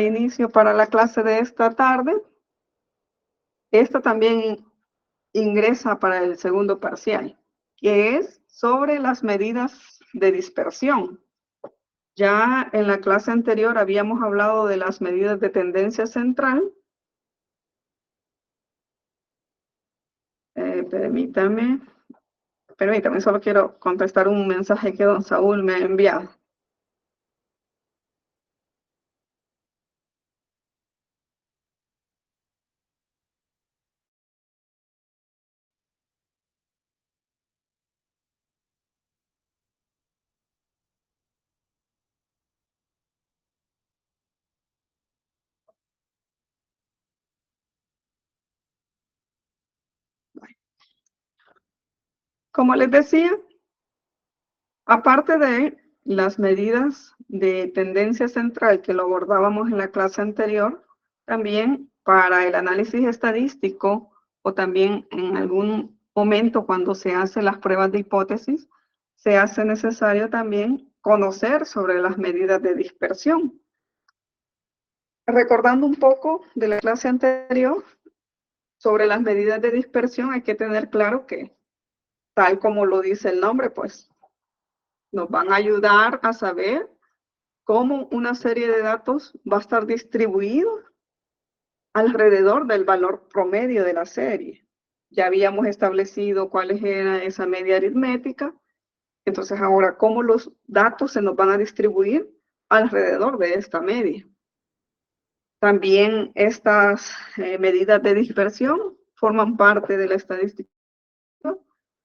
inicio para la clase de esta tarde. Esta también ingresa para el segundo parcial, que es sobre las medidas de dispersión. Ya en la clase anterior habíamos hablado de las medidas de tendencia central. Permítame, solo quiero contestar un mensaje que don Saúl me ha enviado. Como les decía, aparte de las medidas de tendencia central que lo abordábamos en la clase anterior, también para el análisis estadístico o también en algún momento cuando se hacen las pruebas de hipótesis, se hace necesario también conocer sobre las medidas de dispersión. Recordando un poco de la clase anterior, sobre las medidas de dispersión hay que tener claro que, tal como lo dice el nombre, pues nos van a ayudar a saber cómo una serie de datos va a estar distribuido alrededor del valor promedio de la serie. Ya habíamos establecido cuál era esa media aritmética. Entonces ahora, ¿cómo los datos se nos van a distribuir alrededor de esta media? También estas medidas de dispersión forman parte de la estadística,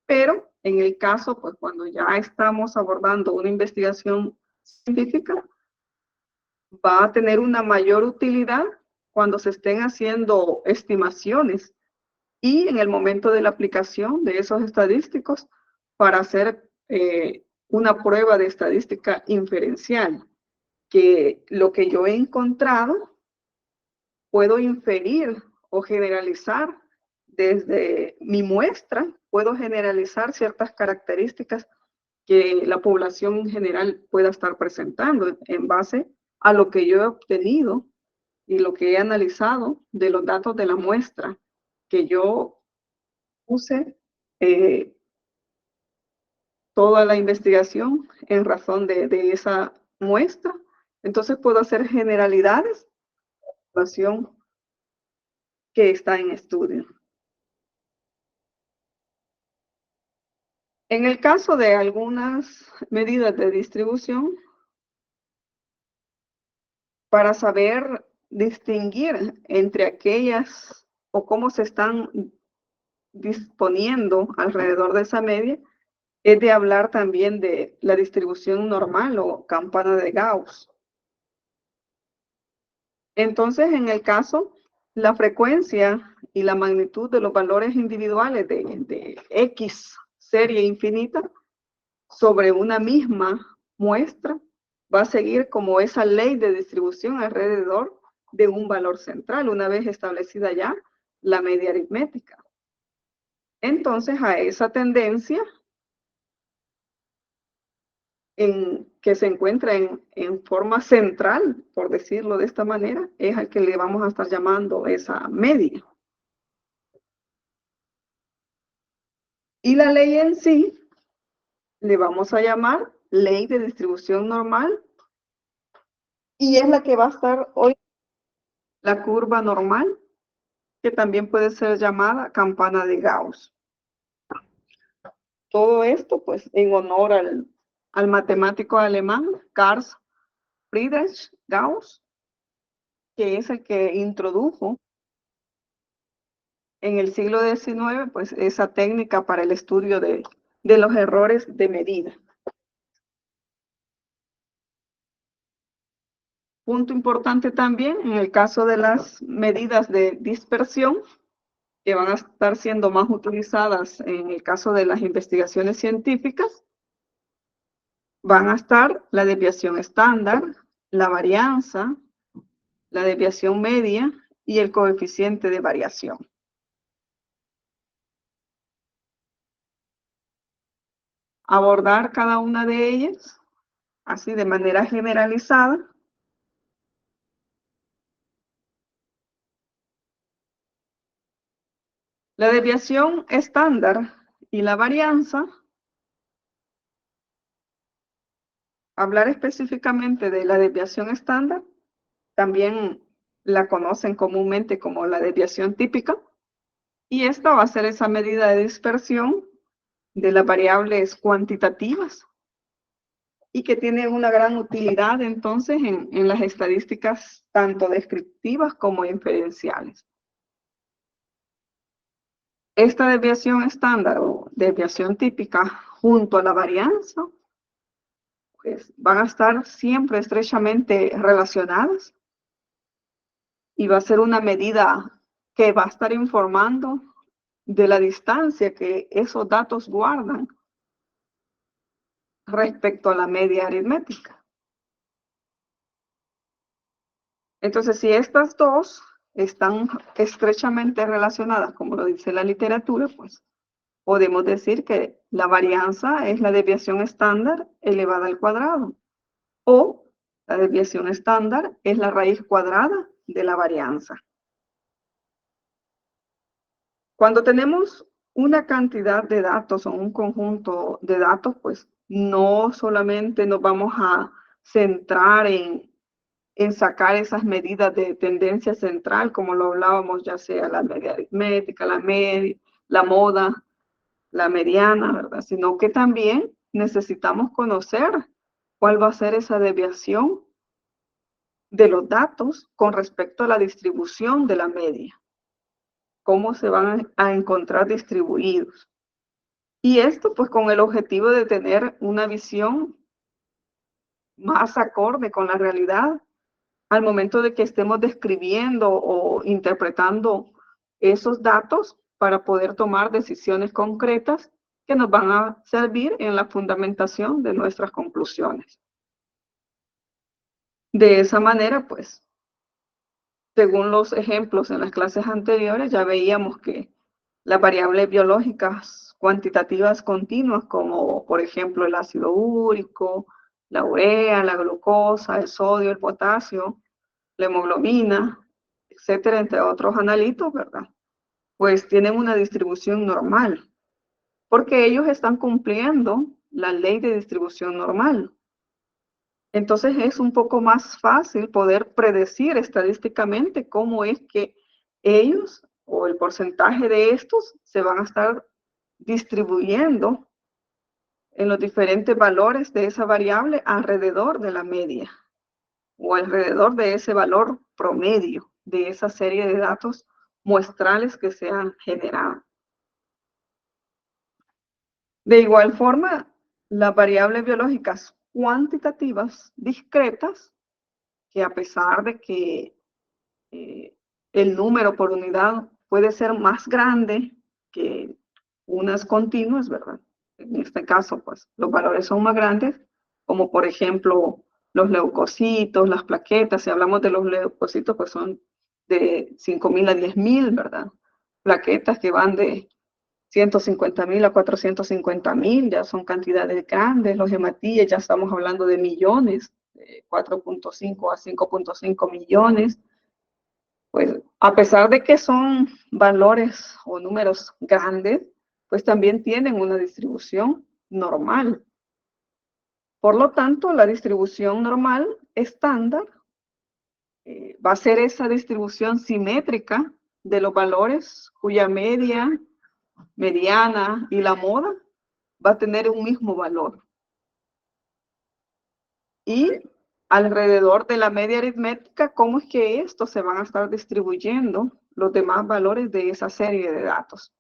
pero en el caso, pues cuando ya estamos abordando una investigación científica, va a tener una mayor utilidad cuando se estén haciendo estimaciones y en el momento de la aplicación de esos estadísticos para hacer una prueba de estadística inferencial, que lo que yo he encontrado puedo inferir o generalizar desde mi muestra, puedo generalizar ciertas características que la población en general pueda estar presentando en base a lo que yo he obtenido y lo que he analizado de los datos de la muestra que yo puse toda la investigación en razón de esa muestra. Entonces puedo hacer generalidades de la población que está en estudio. En el caso de algunas medidas de distribución, para saber distinguir entre aquellas o cómo se están disponiendo alrededor de esa media, es de hablar también de la distribución normal o campana de Gauss. Entonces, en el caso, la frecuencia y la magnitud de los valores individuales de X serie infinita sobre una misma muestra va a seguir como esa ley de distribución alrededor de un valor central, una vez establecida ya la media aritmética. Entonces, a esa tendencia que se encuentra en forma central, por decirlo de esta manera, es al que le vamos a estar llamando esa media. Y la ley en sí le vamos a llamar ley de distribución normal y es la que va a estar hoy la curva normal, que también puede ser llamada campana de Gauss. Todo esto pues en honor al matemático alemán Carl Friedrich Gauss, que es el que introdujo en el siglo XIX pues esa técnica para el estudio de los errores de medida. Punto importante también en el caso de las medidas de dispersión, que van a estar siendo más utilizadas en el caso de las investigaciones científicas, van a estar la desviación estándar, la varianza, la desviación media y el coeficiente de variación. Abordar cada una de ellas, así de manera generalizada, La desviación estándar y la varianza, hablar específicamente de la desviación estándar, también la conocen comúnmente como la desviación típica, y esta va a ser esa medida de dispersión de las variables cuantitativas y que tiene una gran utilidad entonces en las estadísticas tanto descriptivas como inferenciales. Esta desviación estándar o desviación típica junto a la varianza pues van a estar siempre estrechamente relacionadas y va a ser una medida que va a estar informando de la distancia que esos datos guardan respecto a la media aritmética. Entonces, si estas dos están estrechamente relacionadas, como lo dice la literatura, pues podemos decir que la varianza es la desviación estándar elevada al cuadrado, o la desviación estándar es la raíz cuadrada de la varianza. Cuando tenemos una cantidad de datos o un conjunto de datos, pues no solamente nos vamos a centrar en sacar esas medidas de tendencia central, como lo hablábamos, ya sea la media aritmética, la moda, la mediana, ¿verdad? Sino que también necesitamos conocer cuál va a ser esa desviación de los datos con respecto a la distribución de la media, cómo se van a encontrar distribuidos. Y esto pues con el objetivo de tener una visión más acorde con la realidad al momento de que estemos describiendo o interpretando esos datos para poder tomar decisiones concretas que nos van a servir en la fundamentación de nuestras conclusiones. De esa manera, pues, según los ejemplos en las clases anteriores, ya veíamos que las variables biológicas cuantitativas continuas, como por ejemplo el ácido úrico, la urea, la glucosa, el sodio, el potasio, la hemoglobina, etcétera, entre otros analitos, ¿verdad? Pues tienen una distribución normal, porque ellos están cumpliendo la ley de distribución normal. Entonces es un poco más fácil poder predecir estadísticamente cómo es que ellos o el porcentaje de estos se van a estar distribuyendo en los diferentes valores de esa variable alrededor de la media o alrededor de ese valor promedio de esa serie de datos muestrales que se han generado. De igual forma, las variables biológicas cuantitativas discretas, que a pesar de que el número por unidad puede ser más grande que unas continuas, ¿verdad? En este caso, pues los valores son más grandes, como por ejemplo los leucocitos, las plaquetas. Si hablamos de los leucocitos, pues son de 5.000 a 10.000, ¿verdad? Plaquetas que van de 150.000 a 450.000, ya son cantidades grandes. Los hematíes, ya estamos hablando de millones, de 4.5 a 5.5 millones. Pues a pesar de que son valores o números grandes, pues también tienen una distribución normal. Por lo tanto, la distribución normal estándar va a ser esa distribución simétrica de los valores cuya media, mediana y la moda va a tener un mismo valor. Y alrededor de la media aritmética, ¿cómo es que estos se van a estar distribuyendo los demás valores de esa serie de datos?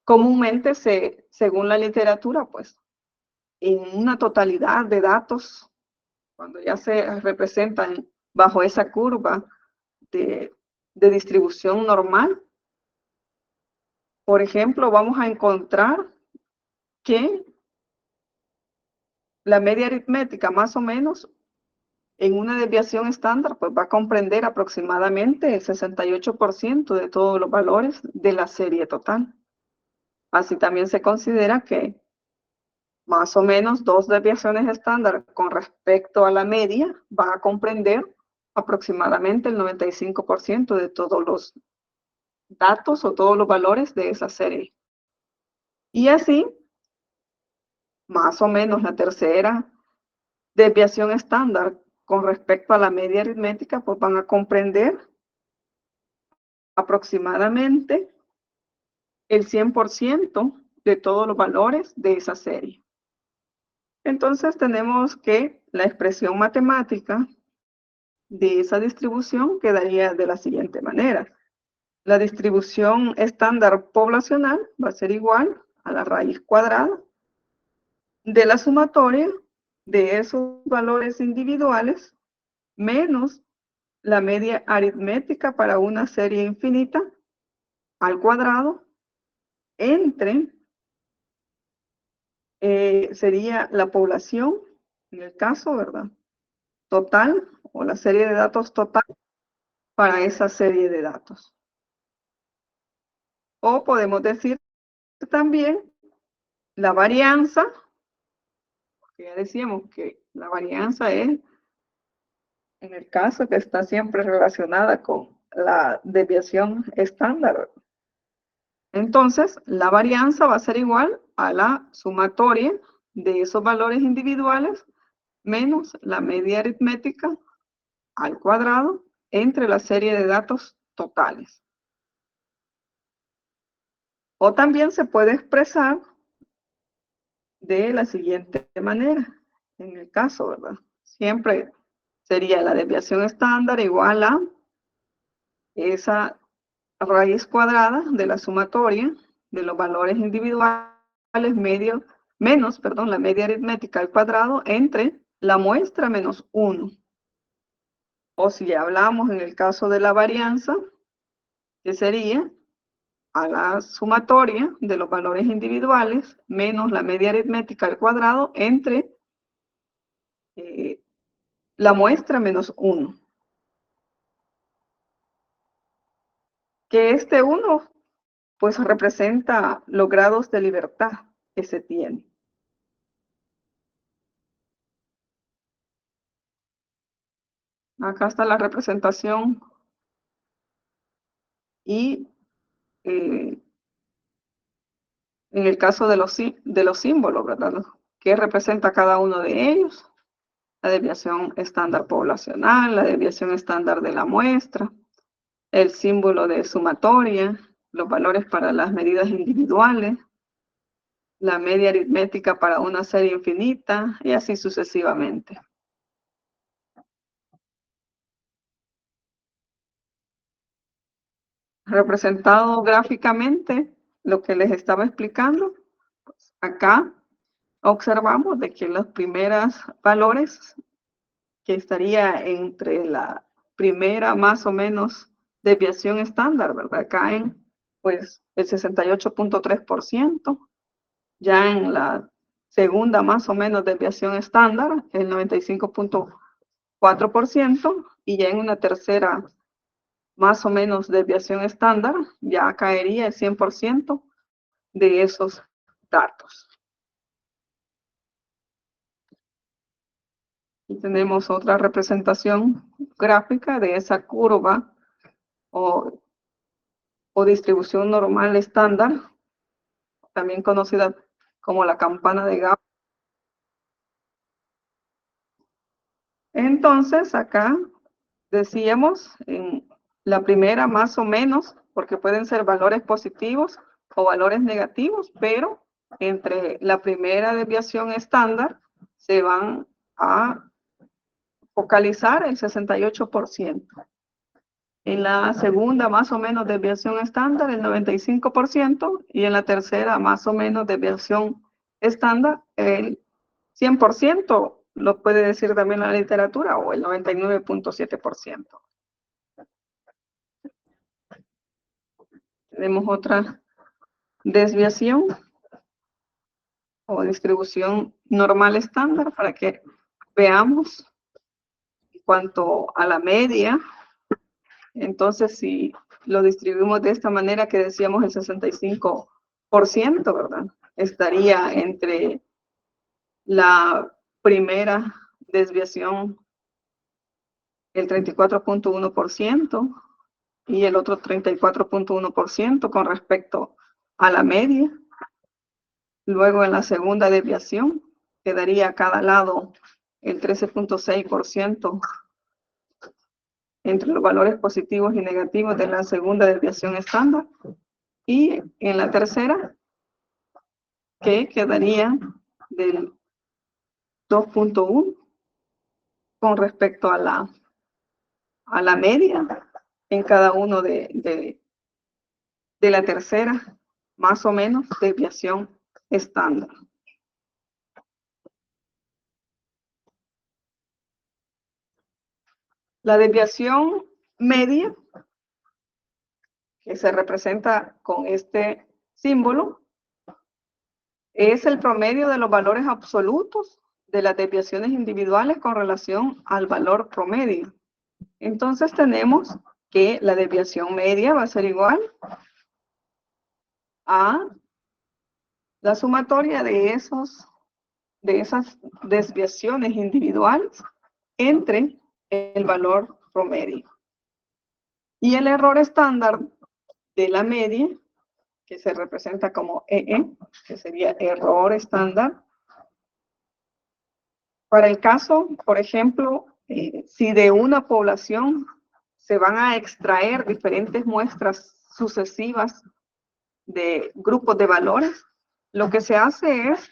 Comúnmente, según la literatura, pues, en una totalidad de datos, cuando ya se representan bajo esa curva de distribución normal, por ejemplo, vamos a encontrar que la media aritmética más o menos en una desviación estándar pues va a comprender aproximadamente el 68% de todos los valores de la serie total. Así también se considera que más o menos dos desviaciones estándar con respecto a la media van a comprender aproximadamente el 95% de todos datos o todos los valores de esa serie. Y así, más o menos la tercera desviación estándar con respecto a la media aritmética, pues van a comprender aproximadamente el 100% de todos los valores de esa serie. Entonces tenemos que la expresión matemática de esa distribución quedaría de la siguiente manera. La distribución estándar poblacional va a ser igual a la raíz cuadrada de la sumatoria de esos valores individuales menos la media aritmética para una serie infinita al cuadrado entre, sería la población, en el caso, ¿verdad? Total o la serie de datos total para esa serie de datos. O podemos decir también la varianza, porque ya decíamos que la varianza es, en el caso que está siempre relacionada con la desviación estándar. Entonces, la varianza va a ser igual a la sumatoria de esos valores individuales menos la media aritmética al cuadrado entre la serie de datos totales. O también se puede expresar de la siguiente manera, en el caso, ¿verdad? Siempre sería la desviación estándar igual a esa raíz cuadrada de la sumatoria de los valores individuales menos, la media aritmética al cuadrado entre la muestra menos 1. O si hablamos en el caso de la varianza, que sería a la sumatoria de los valores individuales menos la media aritmética al cuadrado entre la muestra menos 1. Que este 1 pues representa los grados de libertad que se tiene. Acá está la representación y en el caso de los símbolos, ¿verdad? ¿Qué representa cada uno de ellos? La desviación estándar poblacional, la desviación estándar de la muestra, el símbolo de sumatoria, los valores para las medidas individuales, la media aritmética para una serie infinita y así sucesivamente. Representado gráficamente lo que les estaba explicando, pues acá observamos de que los primeros valores que estaría entre la primera más o menos desviación estándar, ¿verdad? Caen pues el 68.3%, ya en la segunda más o menos desviación estándar el 95.4% y ya en una tercera más o menos desviación estándar ya caería el 100% de esos datos. Y tenemos otra representación gráfica de esa curva o distribución normal estándar, también conocida como la campana de Gauss. Entonces, acá decíamos en la primera más o menos, porque pueden ser valores positivos o valores negativos, pero entre la primera desviación estándar se van a focalizar el 68%. En la segunda, más o menos, desviación estándar, el 95%, y en la tercera, más o menos, desviación estándar, el 100%, lo puede decir también la literatura, o el 99.7%. Tenemos otra desviación o distribución normal estándar para que veamos en cuanto a la media. Entonces, si lo distribuimos de esta manera que decíamos el 65%, ¿verdad? Estaría entre la primera desviación, el 34.1%, y el otro 34.1% con respecto a la media. Luego en la segunda desviación quedaría a cada lado el 13.6% entre los valores positivos y negativos de la segunda desviación estándar. Y en la tercera, que quedaría del 2.1 con respecto a la media en cada uno de la tercera, más o menos, desviación estándar. La desviación media, que se representa con este símbolo, es el promedio de los valores absolutos de las desviaciones individuales con relación al valor promedio. Entonces tenemos que la desviación media va a ser igual a la sumatoria de esas desviaciones individuales entre el valor promedio. Y el error estándar de la media, que se representa como EE, que sería error estándar. Para el caso, por ejemplo, si de una población se van a extraer diferentes muestras sucesivas de grupos de valores, lo que se hace es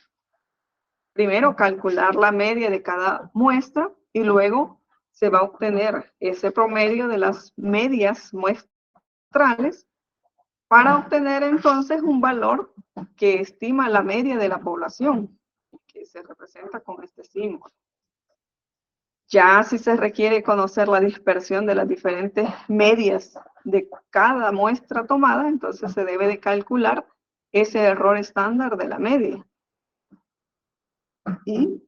primero calcular la media de cada muestra y luego se va a obtener ese promedio de las medias muestrales para obtener entonces un valor que estima la media de la población, que se representa con este símbolo. Ya si se requiere conocer la dispersión de las diferentes medias de cada muestra tomada, entonces se debe de calcular ese error estándar de la media. Y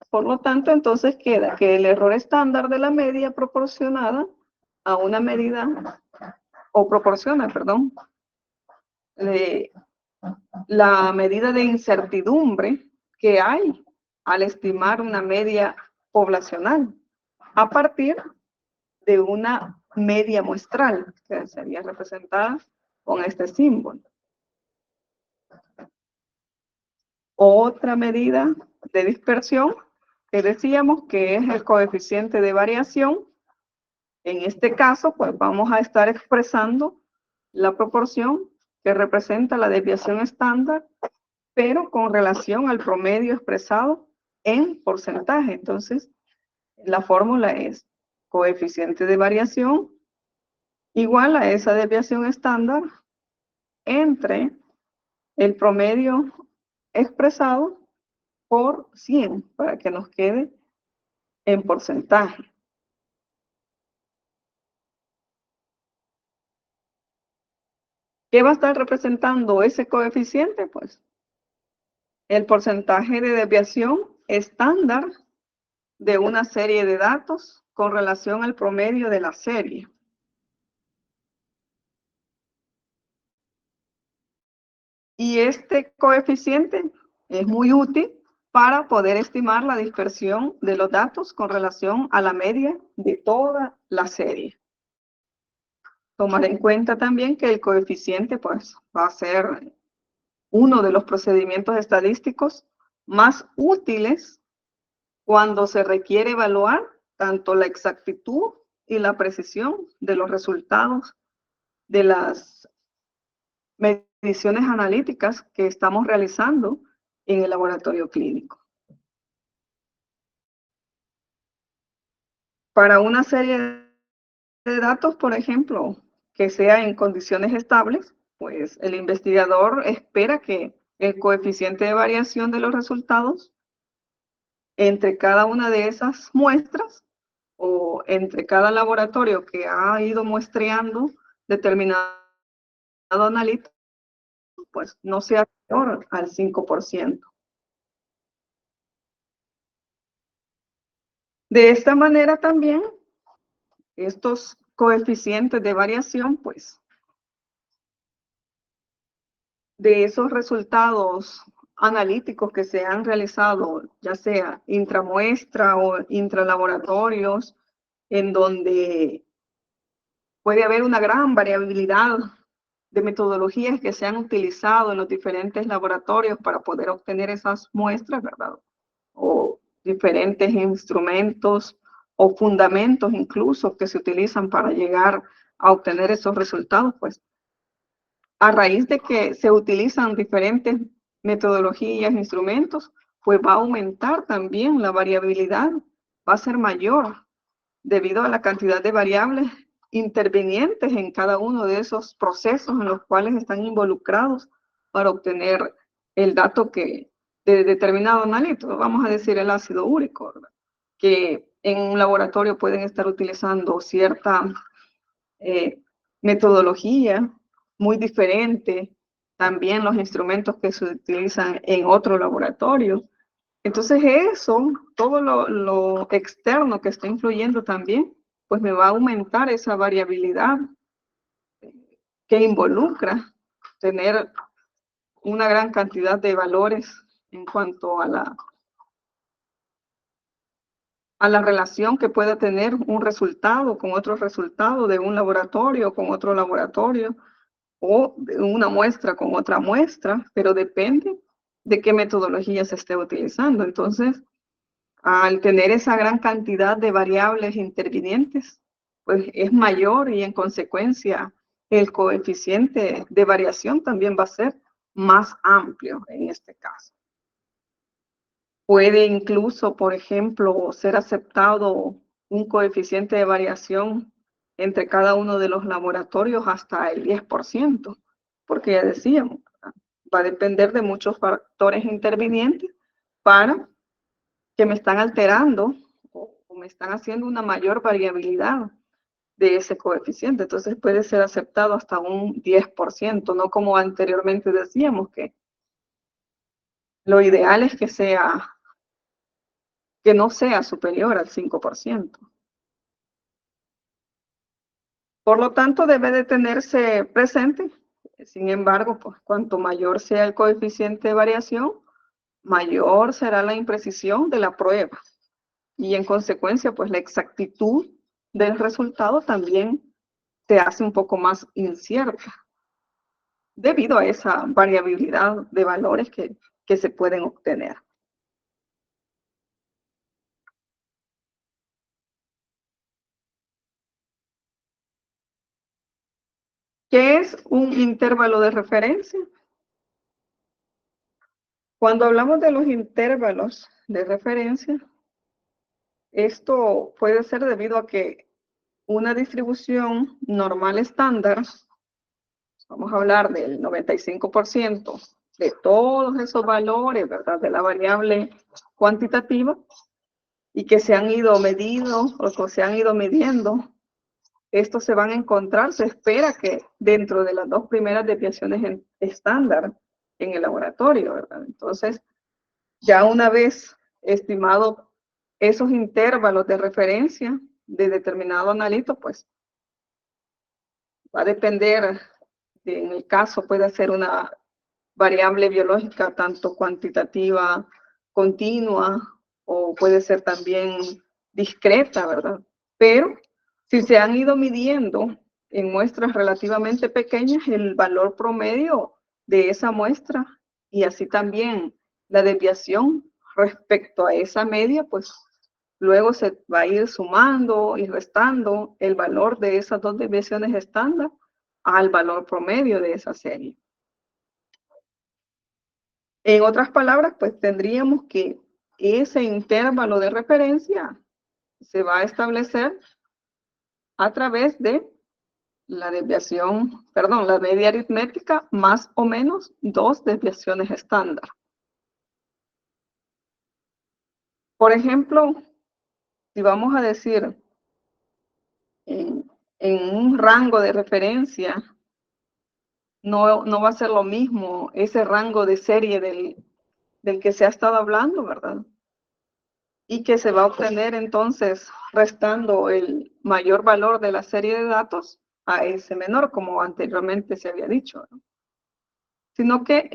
por lo tanto, entonces queda que el error estándar de la media proporcionada a una medida, o proporciona, perdón, la medida de incertidumbre que hay al estimar una media poblacional a partir de una media muestral, que sería representada con este símbolo. Otra medida de dispersión que decíamos que es el coeficiente de variación. En este caso, pues vamos a estar expresando la proporción que representa la desviación estándar, pero con relación al promedio expresado en porcentaje. Entonces, la fórmula es coeficiente de variación igual a esa desviación estándar entre el promedio expresado por 100, para que nos quede en porcentaje. ¿Qué va a estar representando ese coeficiente? Pues el porcentaje de desviación estándar de una serie de datos con relación al promedio de la serie. Y este coeficiente es muy útil para poder estimar la dispersión de los datos con relación a la media de toda la serie. Tomar en cuenta también que el coeficiente pues, va a ser uno de los procedimientos estadísticos más útiles cuando se requiere evaluar tanto la exactitud y la precisión de los resultados de las mediciones analíticas que estamos realizando en el laboratorio clínico. Para una serie de datos, por ejemplo, que sea en condiciones estables, pues el investigador espera que el coeficiente de variación de los resultados entre cada una de esas muestras o entre cada laboratorio que ha ido muestreando determinado analítico, pues no sea menor al 5%. De esta manera también, estos coeficientes de variación, pues, de esos resultados analíticos que se han realizado, ya sea intramuestra o intralaboratorios, en donde puede haber una gran variabilidad de metodologías que se han utilizado en los diferentes laboratorios para poder obtener esas muestras, ¿verdad? O diferentes instrumentos o fundamentos incluso que se utilizan para llegar a obtener esos resultados, pues a raíz de que se utilizan diferentes metodologías, instrumentos, pues va a aumentar también la variabilidad, va a ser mayor debido a la cantidad de variables intervinientes en cada uno de esos procesos en los cuales están involucrados para obtener el dato que de determinado analito, vamos a decir el ácido úrico, ¿verdad? Que en un laboratorio pueden estar utilizando cierta metodología muy diferente, también los instrumentos que se utilizan en otro laboratorio. Entonces eso, todo lo externo que está influyendo también, pues me va a aumentar esa variabilidad que involucra tener una gran cantidad de valores en cuanto a la relación que pueda tener un resultado con otro resultado de un laboratorio con otro laboratorio o de una muestra con otra muestra, pero depende de qué metodología se esté utilizando. Entonces, al tener esa gran cantidad de variables intervinientes, pues es mayor y en consecuencia el coeficiente de variación también va a ser más amplio en este caso. Puede incluso, por ejemplo, ser aceptado un coeficiente de variación entre cada uno de los laboratorios hasta el 10%, porque ya decíamos, va a depender de muchos factores intervinientes para que me están alterando o me están haciendo una mayor variabilidad de ese coeficiente. Entonces puede ser aceptado hasta un 10%, no como anteriormente decíamos que lo ideal es que no sea superior al 5%. Por lo tanto, debe de tenerse presente, sin embargo, pues cuanto mayor sea el coeficiente de variación, mayor será la imprecisión de la prueba. Y en consecuencia, pues la exactitud del resultado también se hace un poco más incierta debido a esa variabilidad de valores que se pueden obtener. ¿Qué es un intervalo de referencia? Cuando hablamos de los intervalos de referencia, esto puede ser debido a que una distribución normal estándar, vamos a hablar del 95% de todos esos valores, ¿verdad? De la variable cuantitativa y que se han ido medidos o que se han ido midiendo, estos se van a encontrar, se espera que dentro de las dos primeras desviaciones estándar en el laboratorio, ¿verdad? Entonces, ya una vez estimado esos intervalos de referencia de determinado analito, pues va a depender, en el caso puede ser una variable biológica tanto cuantitativa continua o puede ser también discreta, ¿verdad? Pero si se han ido midiendo en muestras relativamente pequeñas el valor promedio de esa muestra y así también la desviación respecto a esa media, pues luego se va a ir sumando y restando el valor de esas dos desviaciones estándar al valor promedio de esa serie. En otras palabras, pues tendríamos que ese intervalo de referencia se va a establecer a través de la desviación, perdón, la media aritmética más o menos dos desviaciones estándar. Por ejemplo, si vamos a decir en un rango de referencia, no va a ser lo mismo ese rango de serie del que se ha estado hablando, ¿verdad? Y que se va a obtener entonces restando el mayor valor de la serie de datos a ese menor, como anteriormente se había dicho, ¿no? Sino que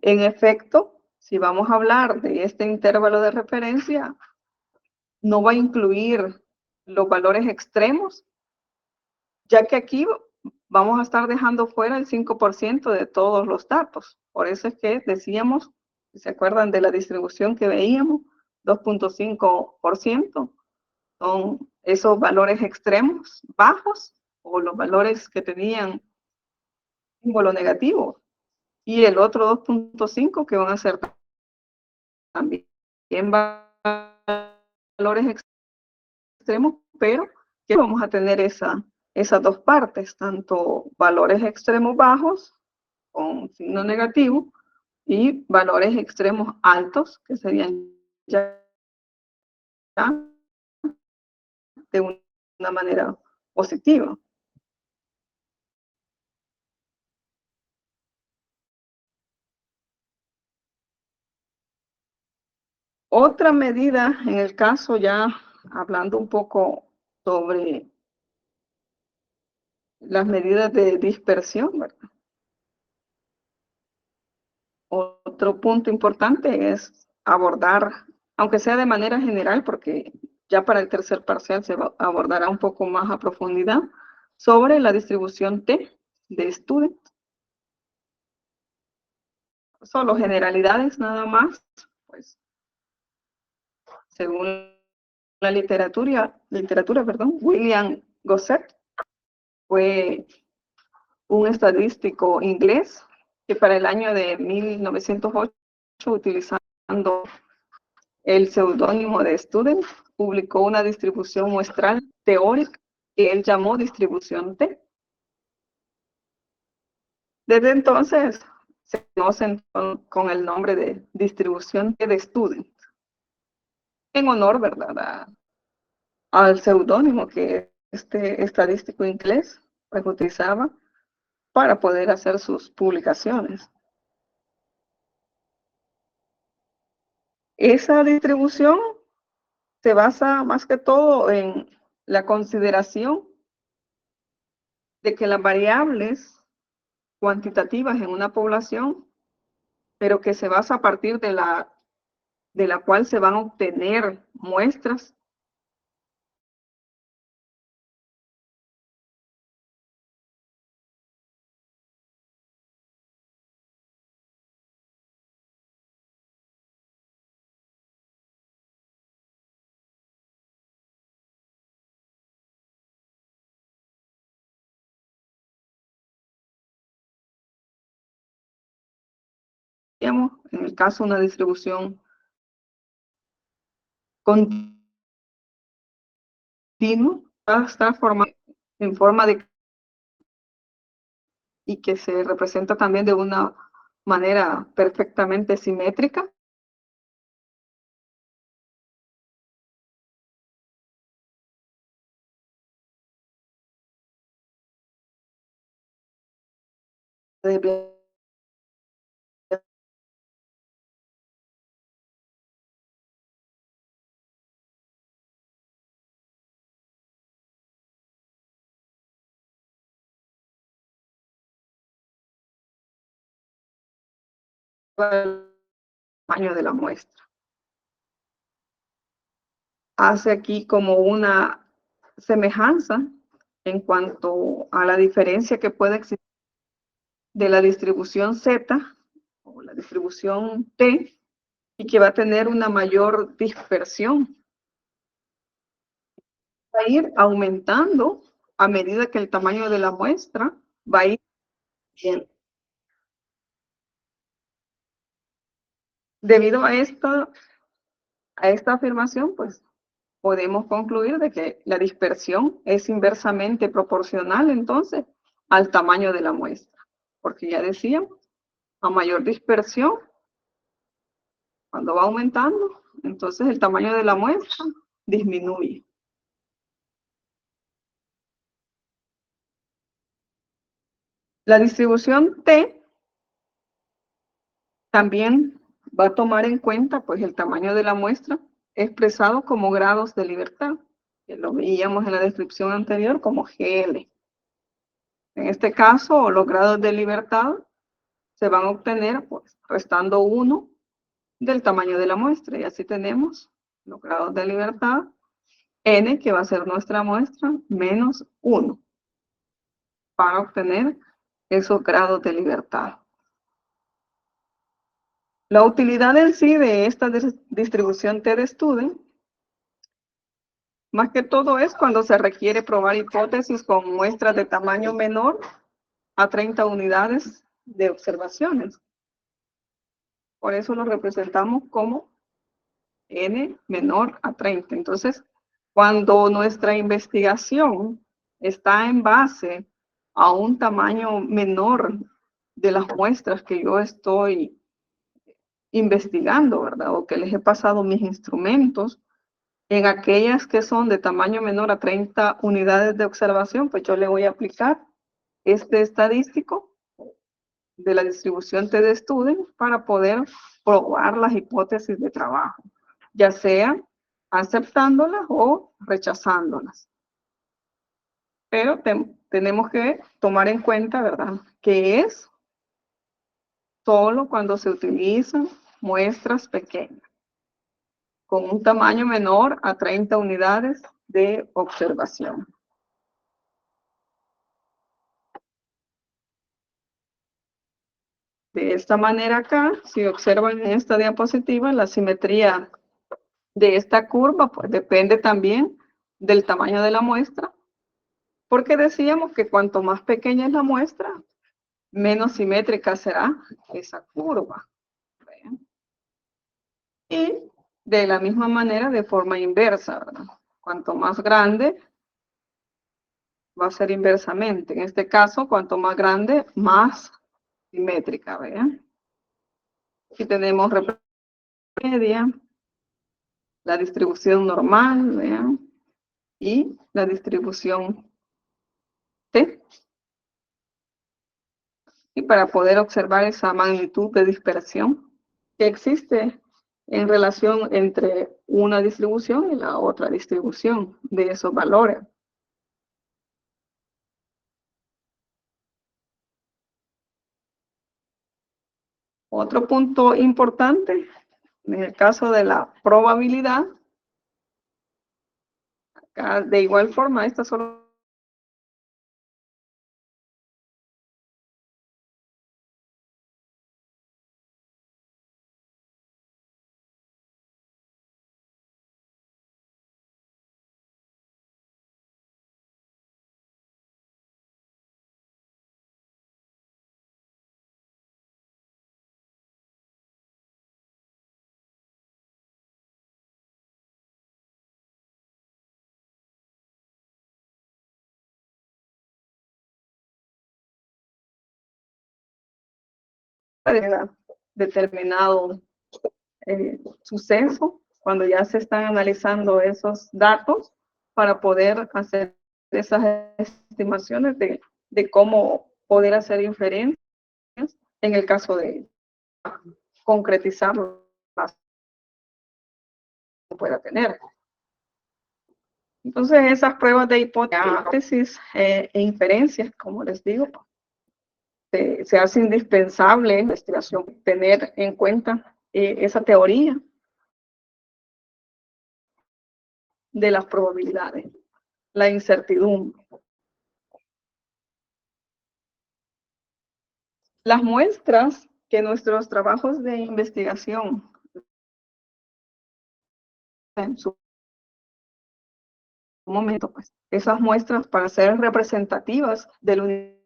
en efecto, si vamos a hablar de este intervalo de referencia, no va a incluir los valores extremos ya que aquí vamos a estar dejando fuera el 5% de todos los datos. Por eso es que decíamos, si se acuerdan de la distribución que veíamos, 2.5% son esos valores extremos bajos o los valores que tenían símbolo negativo, y el otro 2.5 que van a ser también valores extremos, pero que vamos a tener esas dos partes, tanto valores extremos bajos con signo negativo y valores extremos altos, que serían ya de una manera positiva. Otra medida, en el caso ya hablando un poco sobre las medidas de dispersión, ¿verdad? Otro punto importante es abordar, aunque sea de manera general, porque ya para el tercer parcial se abordará un poco más a profundidad, sobre la distribución T de student. Solo generalidades nada más, pues según la literatura, William Gosset fue un estadístico inglés que para el año de 1908, utilizando el seudónimo de Student, publicó una distribución muestral teórica que él llamó distribución T. Desde entonces se conocen con el nombre de distribución T de Student, en honor, ¿verdad?, al seudónimo que este estadístico inglés pues, utilizaba para poder hacer sus publicaciones. Esa distribución se basa más que todo en la consideración de que las variables cuantitativas en una población, pero que se basa a partir de la cual se van a obtener muestras digamos, en el caso de una distribución continua, va a estar formada en forma de y que se representa también de una manera perfectamente simétrica. De el tamaño de la muestra. Hace aquí como una semejanza en cuanto a la diferencia que puede existir de la distribución Z o la distribución T, y que va a tener una mayor dispersión. Va a ir aumentando a medida que el tamaño de la muestra va a ir bien. Debido a esta afirmación, pues podemos concluir de que la dispersión es inversamente proporcional entonces al tamaño de la muestra, porque ya decíamos, a mayor dispersión, cuando va aumentando, entonces el tamaño de la muestra disminuye. La distribución T también va a tomar en cuenta pues el tamaño de la muestra expresado como grados de libertad, que lo veíamos en la descripción anterior como GL. En este caso, los grados de libertad se van a obtener pues restando 1 del tamaño de la muestra, y así tenemos los grados de libertad n, que va a ser nuestra muestra, menos 1. para obtener esos grados de libertad. La utilidad en sí de esta distribución T-de-Student, más que todo es cuando se requiere probar hipótesis con muestras de tamaño menor a 30 unidades de observaciones. Por eso lo representamos como n menor a 30. Entonces, cuando nuestra investigación está en base a un tamaño menor de las muestras que yo estoy investigando, ¿verdad? O que les he pasado mis instrumentos, en aquellas que son de tamaño menor a 30 unidades de observación, pues yo le voy a aplicar este estadístico de la distribución T-de-Student para poder probar las hipótesis de trabajo, ya sea aceptándolas o rechazándolas. Pero tenemos que tomar en cuenta, ¿verdad?, que es solo cuando se utilizan muestras pequeñas, con un tamaño menor a 30 unidades de observación. De esta manera acá, si observan en esta diapositiva, la simetría de esta curva, pues depende también del tamaño de la muestra, porque decíamos que cuanto más pequeña es la muestra, menos simétrica será esa curva. Y de la misma manera, de forma inversa, ¿verdad? Cuanto más grande, va a ser inversamente. En este caso, cuanto más grande, más simétrica, ¿vean? Aquí tenemos media, la distribución normal, ¿vean? Y la distribución T. Y para poder observar esa magnitud de dispersión que existe en relación entre una distribución y la otra distribución de esos valores. Otro punto importante, en el caso de la probabilidad, acá de igual forma, esta solo determinado suceso, cuando ya se están analizando esos datos para poder hacer esas estimaciones de cómo poder hacer inferencias en el caso de concretizar las que pueda tener. Entonces, esas pruebas de hipótesis e inferencias, como les digo, se hace indispensable en la investigación tener en cuenta esa teoría de las probabilidades, la incertidumbre. Las muestras que nuestros trabajos de investigación en su momento, pues, esas muestras para ser representativas del universo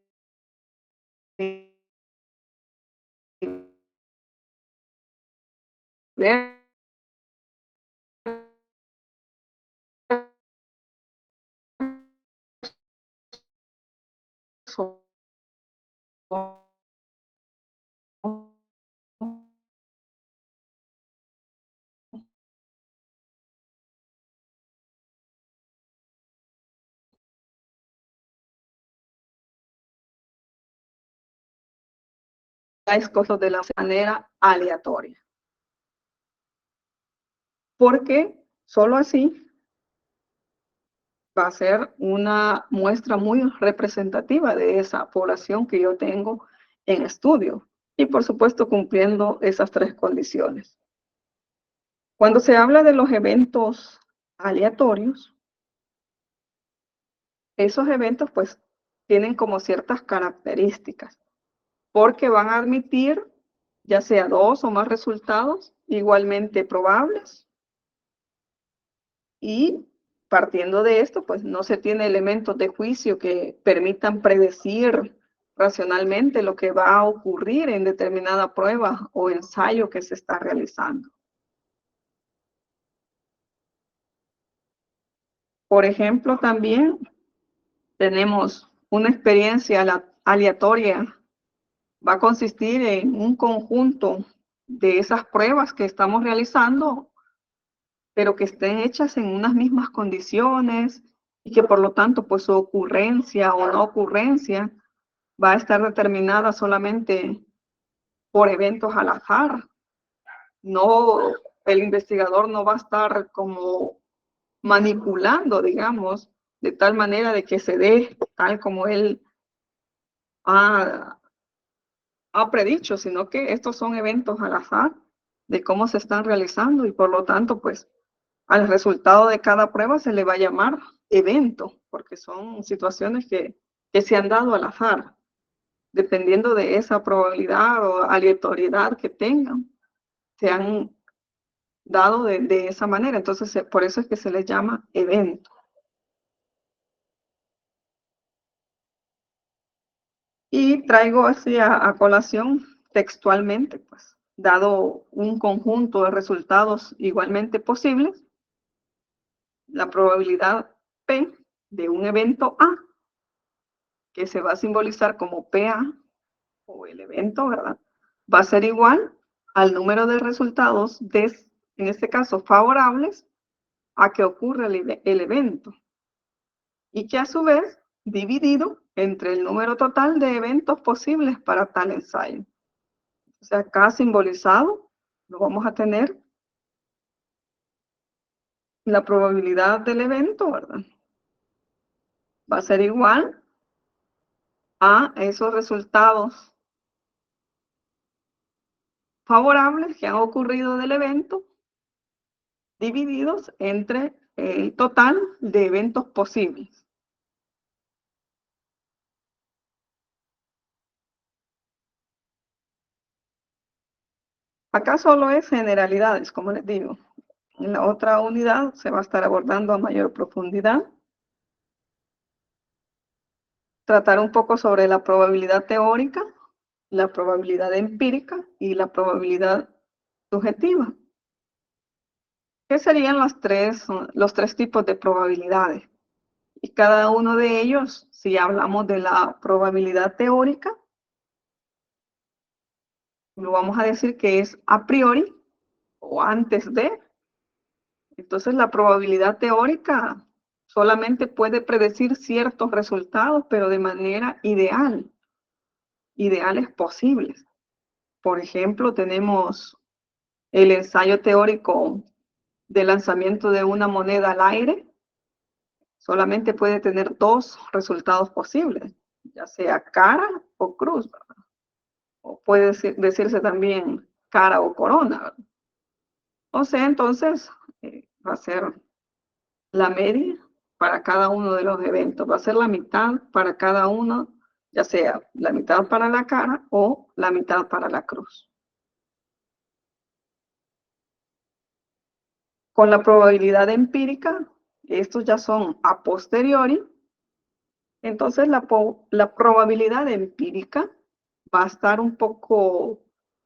cosas de la manera aleatoria. Porque solo así va a ser una muestra muy representativa de esa población que yo tengo en estudio. Y por supuesto cumpliendo esas tres condiciones. Cuando se habla de los eventos aleatorios, esos eventos pues tienen como ciertas características, porque van a admitir ya sea 2 o más resultados igualmente probables, y partiendo de esto, pues no se tiene elementos de juicio que permitan predecir racionalmente lo que va a ocurrir en determinada prueba o ensayo que se está realizando. Por ejemplo, también tenemos una experiencia aleatoria. Va a consistir en un conjunto de esas pruebas que estamos realizando, pero que estén hechas en unas mismas condiciones y que por lo tanto pues su ocurrencia o no ocurrencia va a estar determinada solamente por eventos al azar. No, el investigador no va a estar como manipulando, digamos, de tal manera de que se dé tal como él ha, ha predicho, sino que estos son eventos al azar de cómo se están realizando y por lo tanto, pues al resultado de cada prueba se le va a llamar evento, porque son situaciones que se han dado al azar, dependiendo de esa probabilidad o aleatoriedad que tengan, se han dado de esa manera. Entonces, por eso es que se les llama evento. Y traigo así a colación textualmente, pues, dado un conjunto de resultados igualmente posibles, la probabilidad P de un evento A, que se va a simbolizar como PA, o el evento, ¿verdad? Va a ser igual al número de resultados, en este caso, favorables a que ocurra el evento, y que a su vez dividido entre el número total de eventos posibles para tal ensayo. O sea, acá simbolizado lo vamos a tener la probabilidad del evento, ¿verdad? Va a ser igual a esos resultados favorables que han ocurrido del evento divididos entre el total de eventos posibles. Acá solo es generalidades, como les digo. En la otra unidad se va a estar abordando a mayor profundidad. Tratar un poco sobre la probabilidad teórica, la probabilidad empírica y la probabilidad subjetiva. ¿Qué serían los tres tipos de probabilidades? Y cada uno de ellos, si hablamos de la probabilidad teórica, lo vamos a decir que es a priori o antes de. Entonces, la probabilidad teórica solamente puede predecir ciertos resultados, pero de manera ideal, ideales posibles. Por ejemplo, tenemos el ensayo teórico de lanzamiento de una moneda al aire. Solamente puede tener 2 resultados posibles, ya sea cara o cruz, ¿verdad? O puede decirse también cara o corona, ¿verdad? O sea, entonces, va a ser la media para cada uno de los eventos. Va a ser la mitad para cada uno, ya sea la mitad para la cara o la mitad para la cruz. Con la probabilidad empírica, estos ya son a posteriori. Entonces, la probabilidad empírica va a estar un poco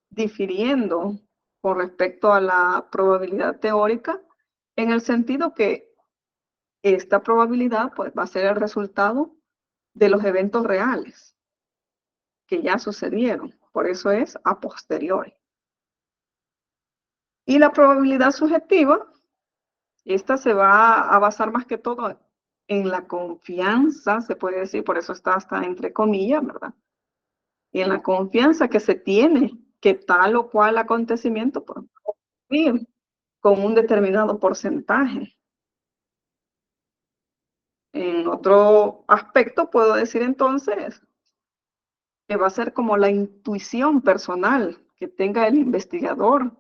difiriendo con respecto a la probabilidad teórica, en el sentido que esta probabilidad pues, va a ser el resultado de los eventos reales que ya sucedieron. Por eso es a posteriori. Y la probabilidad subjetiva, esta se va a basar más que todo en la confianza, se puede decir, por eso está hasta entre comillas, ¿verdad? Y en la confianza que se tiene que tal o cual acontecimiento puede ocurrir con un determinado porcentaje. En otro aspecto puedo decir entonces que va a ser como la intuición personal que tenga el investigador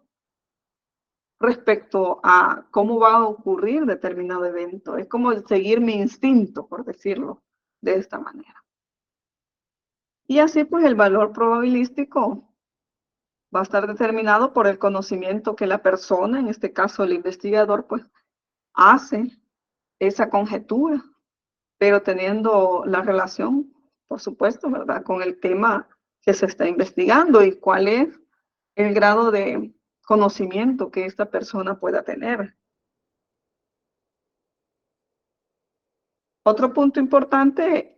respecto a cómo va a ocurrir determinado evento. Es como seguir mi instinto, por decirlo de esta manera. Y así pues el valor probabilístico va a estar determinado por el conocimiento que la persona, en este caso el investigador, pues hace esa conjetura, pero teniendo la relación, por supuesto, ¿verdad?, con el tema que se está investigando y cuál es el grado de conocimiento que esta persona pueda tener. Otro punto importante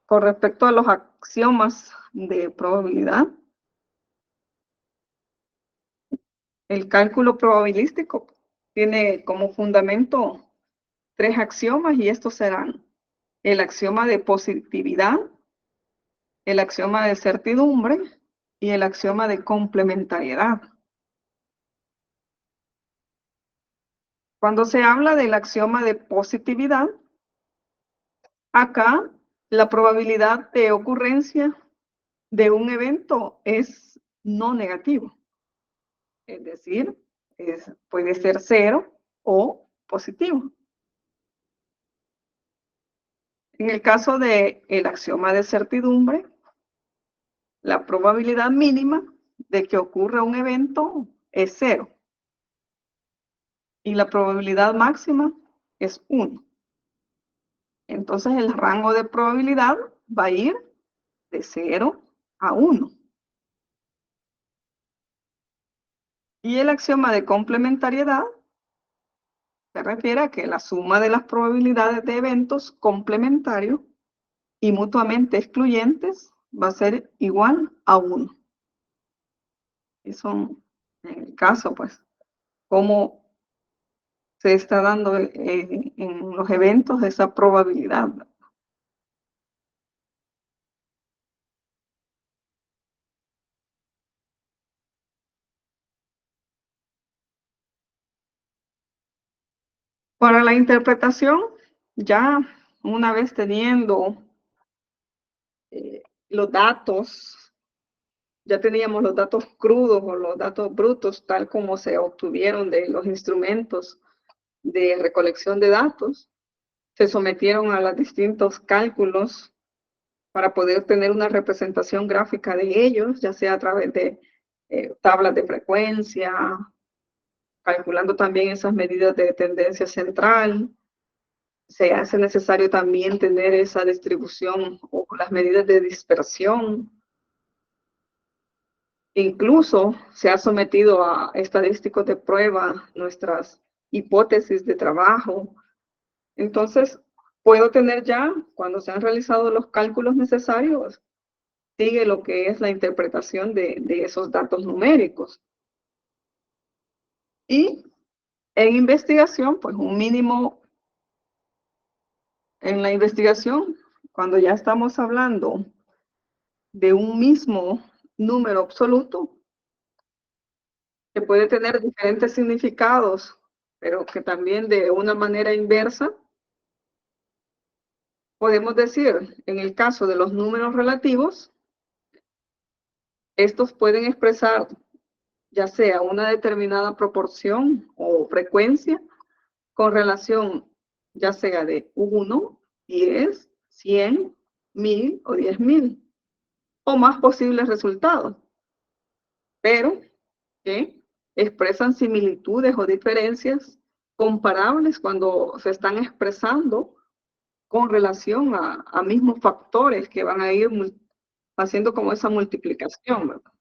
con respecto a los axiomas de probabilidad, el cálculo probabilístico tiene como fundamento 3 axiomas y estos serán el axioma de positividad, el axioma de certidumbre y el axioma de complementariedad. Cuando se habla del axioma de positividad, acá la probabilidad de ocurrencia de un evento es no negativo, es decir, puede ser 0 o positivo. En el caso del axioma de certidumbre, la probabilidad mínima de que ocurra un evento es 0 y la probabilidad máxima es 1. Entonces el rango de probabilidad va a ir de 0 a 1. Y el axioma de complementariedad se refiere a que la suma de las probabilidades de eventos complementarios y mutuamente excluyentes va a ser igual a 1. Y son, en el caso, pues, cómo se está dando en los eventos esa probabilidad. Para la interpretación, ya una vez teniendo los datos, ya teníamos los datos crudos o los datos brutos, tal como se obtuvieron de los instrumentos de recolección de datos, se sometieron a los distintos cálculos para poder tener una representación gráfica de ellos, ya sea a través de tablas de frecuencia, calculando también esas medidas de tendencia central. Se hace necesario también tener esa distribución o las medidas de dispersión. Incluso se ha sometido a estadísticos de prueba nuestras hipótesis de trabajo. Entonces, puedo tener ya, cuando se han realizado los cálculos necesarios, sigue lo que es la interpretación de esos datos numéricos. Y en investigación, pues un mínimo en la investigación, cuando ya estamos hablando de un mismo número absoluto, que puede tener diferentes significados, pero que también de una manera inversa, podemos decir, en el caso de los números relativos, estos pueden expresar ya sea una determinada proporción o frecuencia con relación ya sea de 1, 10, 100, 1000 o 10.000 o más posibles resultados, pero que expresan similitudes o diferencias comparables cuando se están expresando con relación a mismos factores que van a ir haciendo como esa multiplicación, ¿verdad?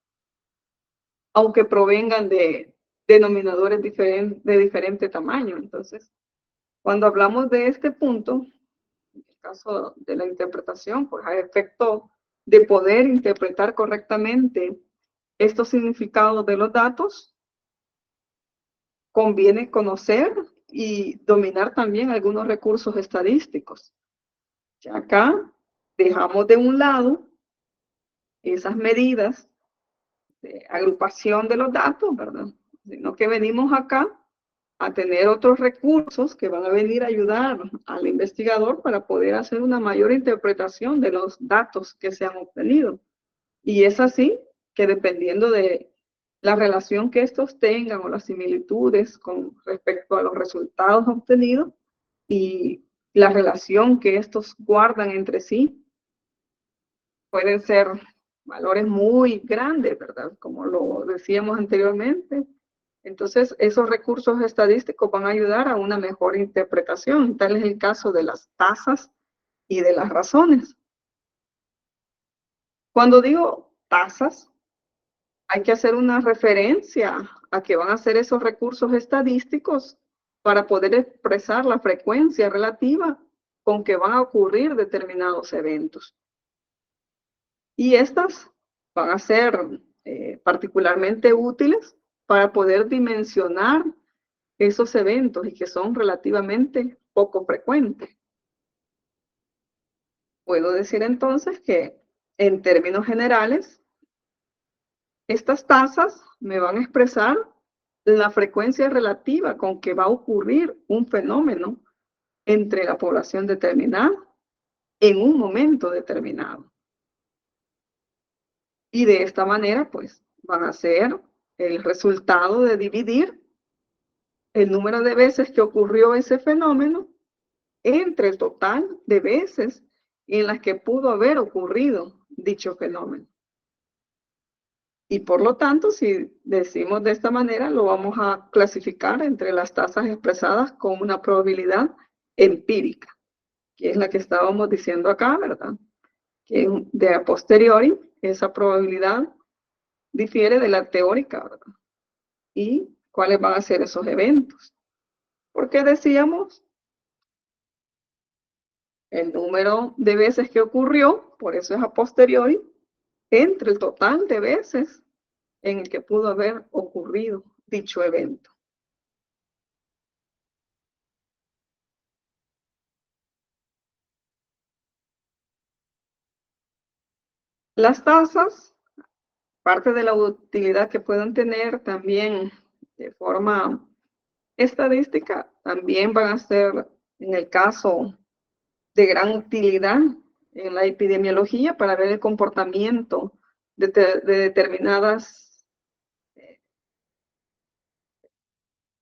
Aunque provengan de denominadores de diferente tamaño. Entonces, cuando hablamos de este punto, en el caso de la interpretación, pues a efecto de poder interpretar correctamente estos significados de los datos, conviene conocer y dominar también algunos recursos estadísticos. Ya acá dejamos de un lado esas medidas de agrupación de los datos, ¿verdad? Sino que venimos acá a tener otros recursos que van a venir a ayudar al investigador para poder hacer una mayor interpretación de los datos que se han obtenido. Y es así que dependiendo de la relación que estos tengan o las similitudes con respecto a los resultados obtenidos y la relación que estos guardan entre sí, pueden ser valores muy grandes, ¿verdad? Como lo decíamos anteriormente. Entonces, esos recursos estadísticos van a ayudar a una mejor interpretación. Tal es el caso de las tasas y de las razones. Cuando digo tasas, hay que hacer una referencia a que van a ser esos recursos estadísticos para poder expresar la frecuencia relativa con que van a ocurrir determinados eventos. Y estas van a ser particularmente útiles para poder dimensionar esos eventos y que son relativamente poco frecuentes. Puedo decir entonces que en términos generales, estas tasas me van a expresar la frecuencia relativa con que va a ocurrir un fenómeno entre la población determinada en un momento determinado. Y de esta manera, pues, van a ser el resultado de dividir el número de veces que ocurrió ese fenómeno entre el total de veces en las que pudo haber ocurrido dicho fenómeno. Y por lo tanto, si decimos de esta manera, lo vamos a clasificar entre las tasas expresadas con una probabilidad empírica, que es la que estábamos diciendo acá, ¿verdad? Que de a posteriori, esa probabilidad difiere de la teórica, ¿verdad? ¿Y cuáles van a ser esos eventos? Porque decíamos el número de veces que ocurrió, por eso es a posteriori, entre el total de veces en el que pudo haber ocurrido dicho evento. Las tasas, parte de la utilidad que pueden tener también de forma estadística, también van a ser, en el caso de gran utilidad en la epidemiología, para ver el comportamiento de determinadas,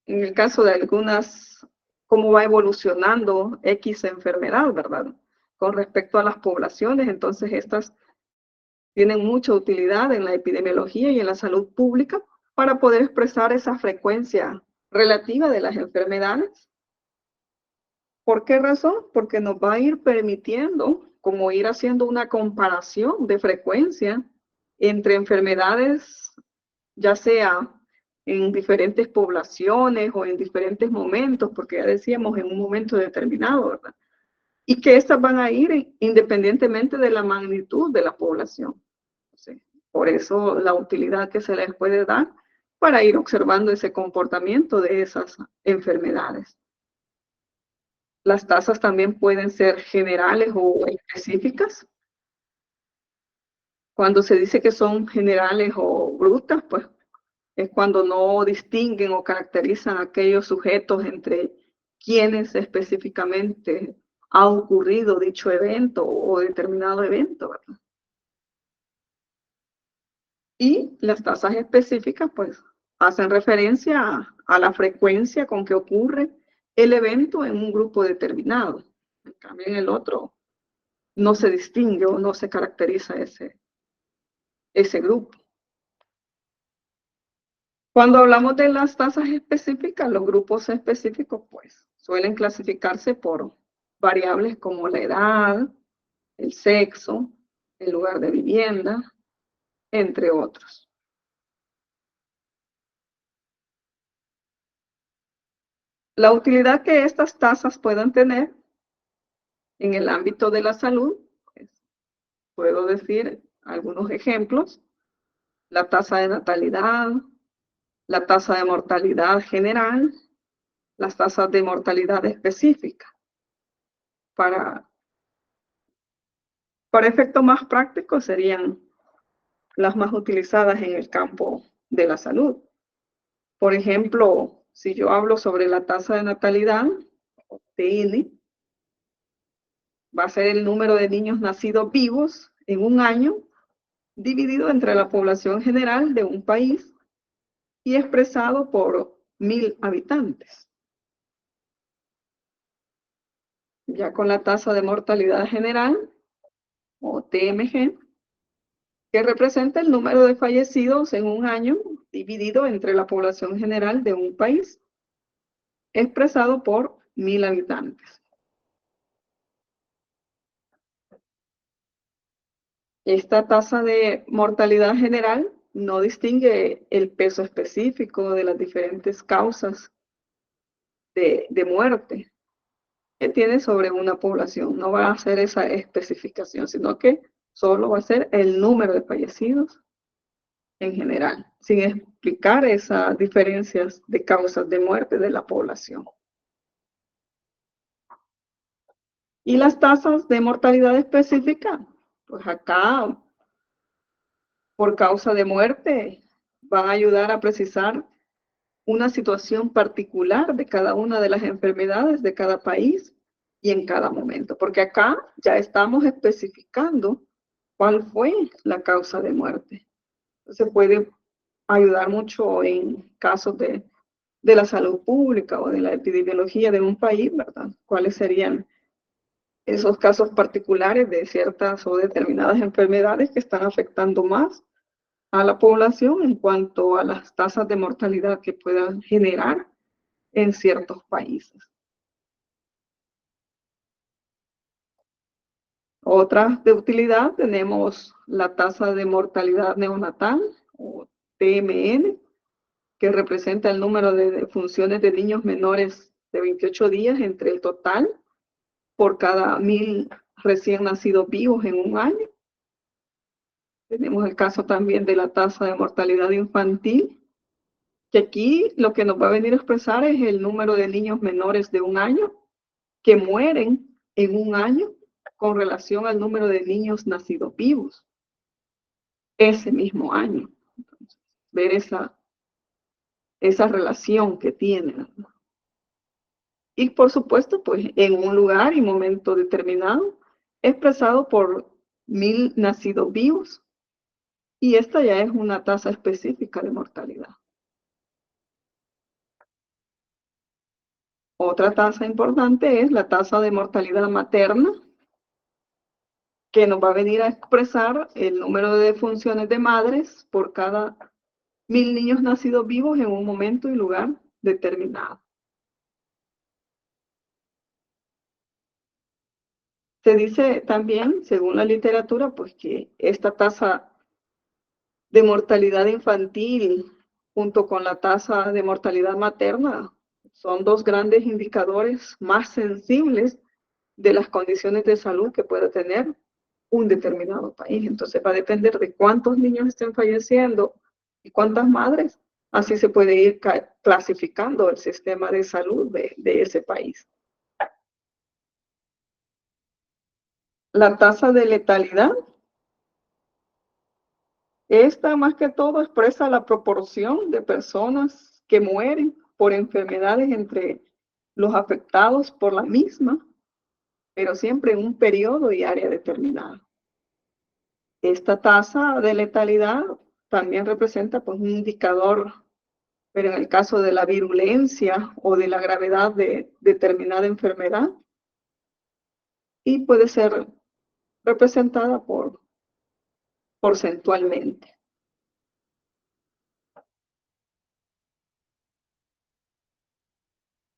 en el caso de algunas, cómo va evolucionando X enfermedad, ¿verdad? Con respecto a las poblaciones, entonces estas tienen mucha utilidad en la epidemiología y en la salud pública para poder expresar esa frecuencia relativa de las enfermedades. ¿Por qué razón? Porque nos va a ir permitiendo como ir haciendo una comparación de frecuencia entre enfermedades, ya sea en diferentes poblaciones o en diferentes momentos, porque ya decíamos en un momento determinado, ¿verdad? Y que estas van a ir independientemente de la magnitud de la población. Sí. Por eso la utilidad que se les puede dar para ir observando ese comportamiento de esas enfermedades. Las tasas también pueden ser generales o específicas. Cuando se dice que son generales o brutas, pues es cuando no distinguen o caracterizan a aquellos sujetos entre quienes específicamente ha ocurrido dicho evento o determinado evento, ¿verdad? Y las tasas específicas, pues, hacen referencia a la frecuencia con que ocurre el evento en un grupo determinado. En cambio, en el otro no se distingue o no se caracteriza ese grupo. Cuando hablamos de las tasas específicas, los grupos específicos, pues, suelen clasificarse por variables como la edad, el sexo, el lugar de vivienda, entre otros. La utilidad que estas tasas puedan tener en el ámbito de la salud, pues, puedo decir algunos ejemplos: la tasa de natalidad, la tasa de mortalidad general, las tasas de mortalidad específica. Para efectos más prácticos serían las más utilizadas en el campo de la salud. Por ejemplo, si yo hablo sobre la tasa de natalidad, TN, va a ser el número de niños nacidos vivos en un año dividido entre la población general de un país y expresado por 1000 habitantes. Ya con la tasa de mortalidad general, o TMG, que representa el número de fallecidos en un año dividido entre la población general de un país, expresado por 1000 habitantes. Esta tasa de mortalidad general no distingue el peso específico de las diferentes causas de muerte que tiene sobre una población. No va a hacer esa especificación, sino que solo va a ser el número de fallecidos en general, sin explicar esas diferencias de causas de muerte de la población. Y las tasas de mortalidad específica, pues acá, por causa de muerte, van a ayudar a precisar una situación particular de cada una de las enfermedades de cada país y en cada momento, porque acá ya estamos especificando cuál fue la causa de muerte. Entonces puede ayudar mucho en casos de la salud pública o de la epidemiología de un país, ¿verdad? ¿Cuáles serían esos casos particulares de ciertas o determinadas enfermedades que están afectando más a la población en cuanto a las tasas de mortalidad que puedan generar en ciertos países? Otras de utilidad tenemos la tasa de mortalidad neonatal o TMN, que representa el número de defunciones de niños menores de 28 días entre el total por cada 1000 recién nacidos vivos en un año. Tenemos el caso también de la tasa de mortalidad infantil, que aquí lo que nos va a venir a expresar es el número de niños menores de un año que mueren en un año con relación al número de niños nacidos vivos ese mismo año. Entonces, ver esa relación que tienen. Y por supuesto, pues en un lugar y momento determinado, expresado por 1000 nacidos vivos. Y esta ya es una tasa específica de mortalidad. Otra tasa importante es la tasa de mortalidad materna, que nos va a venir a expresar el número de defunciones de madres por cada 1000 niños nacidos vivos en un momento y lugar determinado. Se dice también, según la literatura, pues que esta tasa de mortalidad infantil junto con la tasa de mortalidad materna son dos grandes indicadores más sensibles de las condiciones de salud que pueda tener un determinado país. Entonces va a depender de cuántos niños estén falleciendo y cuántas madres. Así se puede ir clasificando el sistema de salud de ese país. La tasa de letalidad, esta más que todo expresa la proporción de personas que mueren por enfermedades entre los afectados por la misma, pero siempre en un periodo y área determinada. Esta tasa de letalidad también representa pues, un indicador, pero en el caso de la virulencia o de la gravedad de determinada enfermedad, y puede ser representada porcentualmente.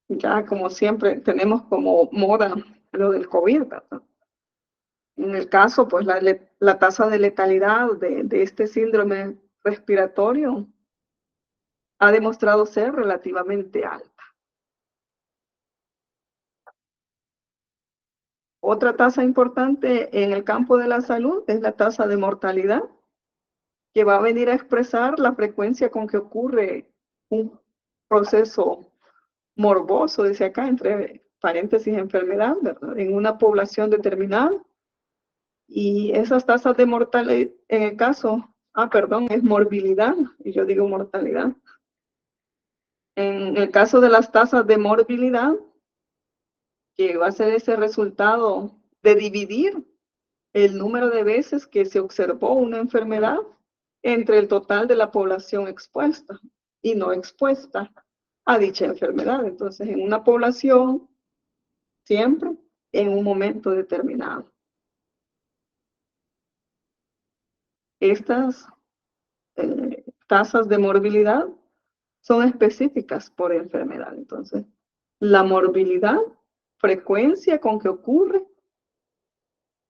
Ya como siempre tenemos como moda lo del COVID, ¿verdad? En el caso, pues la tasa de letalidad de este síndrome respiratorio ha demostrado ser relativamente alta. Otra tasa importante en el campo de la salud es la tasa de mortalidad, que va a venir a expresar la frecuencia con que ocurre un proceso morboso, dice acá, entre paréntesis enfermedad, ¿verdad? En una población determinada. Y esas tasas de mortalidad, en el caso, perdón, es morbilidad, y yo digo mortalidad. En el caso de las tasas de morbilidad, que va a ser ese resultado de dividir el número de veces que se observó una enfermedad entre el total de la población expuesta y no expuesta a dicha enfermedad. Entonces, en una población, siempre en un momento determinado. estas tasas de morbilidad son específicas por enfermedad. Entonces, la morbilidad, frecuencia con que ocurre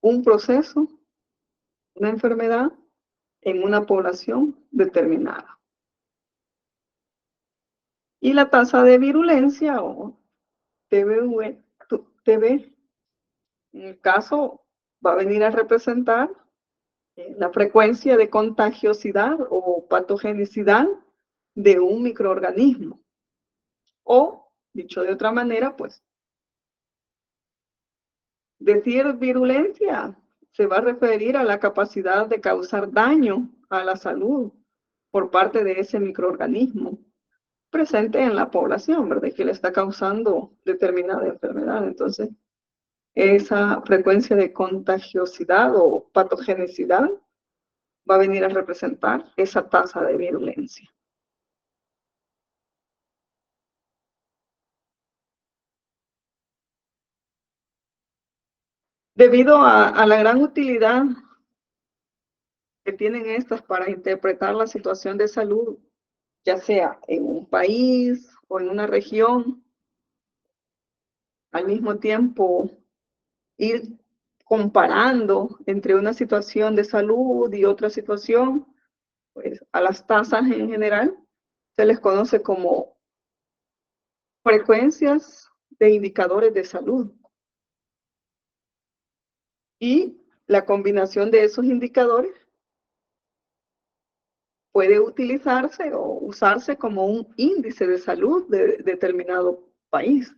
un proceso, una enfermedad en una población determinada. Y la tasa de virulencia o TB, en el caso, va a venir a representar la frecuencia de contagiosidad o patogenicidad de un microorganismo. O, dicho de otra manera, pues, decir virulencia se va a referir a la capacidad de causar daño a la salud por parte de ese microorganismo presente en la población, ¿verdad? Que le está causando determinada enfermedad. Entonces, esa frecuencia de contagiosidad o patogenicidad va a venir a representar esa tasa de virulencia. Debido a la gran utilidad que tienen estas para interpretar la situación de salud, ya sea en un país o en una región, al mismo tiempo ir comparando entre una situación de salud y otra situación, pues a las tasas en general se les conoce como frecuencias de indicadores de salud. Y la combinación de esos indicadores puede utilizarse o usarse como un índice de salud de determinado país.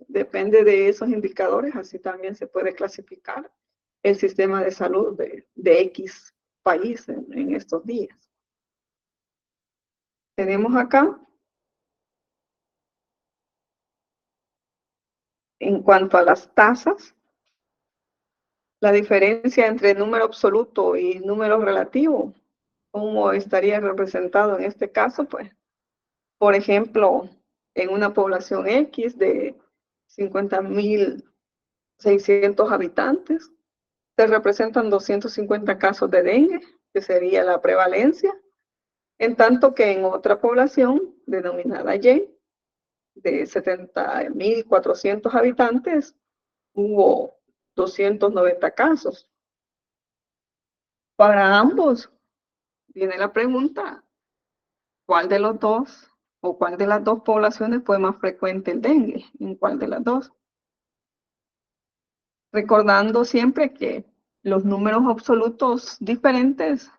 Depende de esos indicadores, así también se puede clasificar el sistema de salud de X país en estos días. Tenemos acá, en cuanto a las tasas, la diferencia entre número absoluto y número relativo, ¿cómo estaría representado en este caso? Pues, por ejemplo, en una población X de 50.600 habitantes, se representan 250 casos de dengue, que sería la prevalencia, en tanto que en otra población denominada Y, de 70.400 habitantes, hubo 290 casos. Para ambos viene la pregunta, ¿cuál de los dos o cuál de las dos poblaciones fue más frecuente el dengue? ¿En cuál de las dos? Recordando siempre que los números absolutos diferentes